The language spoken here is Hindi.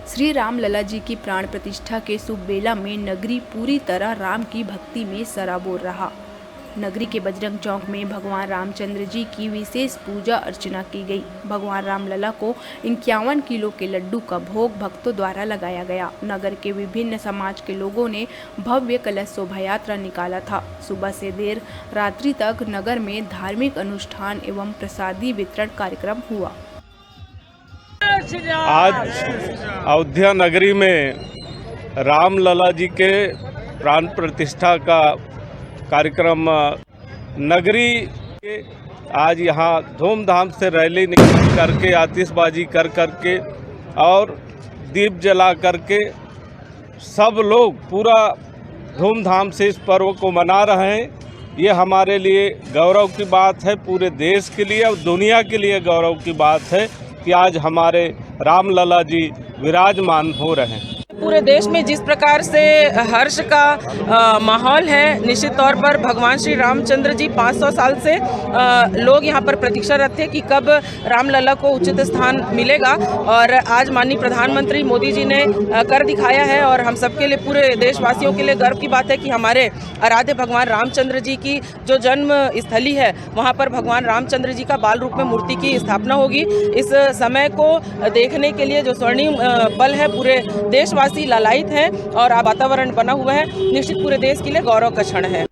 श्री राम लला जी की प्राण प्रतिष्ठा के शुभ बेला में नगरी पूरी तरह राम की भक्ति में सराबोर रहा। नगरी के बजरंग चौक में भगवान रामचंद्र जी की विशेष पूजा अर्चना की गई। भगवान राम लला को 51 किलो के लड्डू का भोग भक्तों द्वारा लगाया गया। नगर के विभिन्न समाज के लोगों ने भव्य कलश शोभा यात्रा निकाला था। सुबह से देर रात्रि तक नगर में धार्मिक अनुष्ठान एवं प्रसादी वितरण कार्यक्रम हुआ। आज अयोध्या नगरी में राम लला जी के प्राण प्रतिष्ठा का कार्यक्रम नगरी के आज यहाँ धूमधाम से रैली निकाल करके आतिशबाजी कर करके और दीप जला करके सब लोग पूरा धूमधाम से इस पर्व को मना रहे हैं। ये हमारे लिए गौरव की बात है, पूरे देश के लिए और दुनिया के लिए गौरव की बात है कि आज हमारे राम लला जी विराजमान हो रहे हैं। पूरे देश में जिस प्रकार से हर्ष का माहौल है, निश्चित तौर पर भगवान श्री रामचंद्र जी 500 साल से लोग यहाँ पर प्रतीक्षारत थे कि कब रामलला को उचित स्थान मिलेगा और आज माननीय प्रधानमंत्री मोदी जी ने कर दिखाया है। और हम सबके लिए, पूरे देशवासियों के लिए गर्व की बात है कि हमारे आराध्य भगवान रामचंद्र जी की जो जन्म स्थली है वहाँ पर भगवान रामचंद्र जी का बाल रूप में मूर्ति की स्थापना होगी। इस समय को देखने के लिए जो स्वर्णिम पल है, पूरे देशवासी लालायित हैं और वातावरण बना हुआ है। निश्चित पूरे देश के लिए गौरव का क्षण है।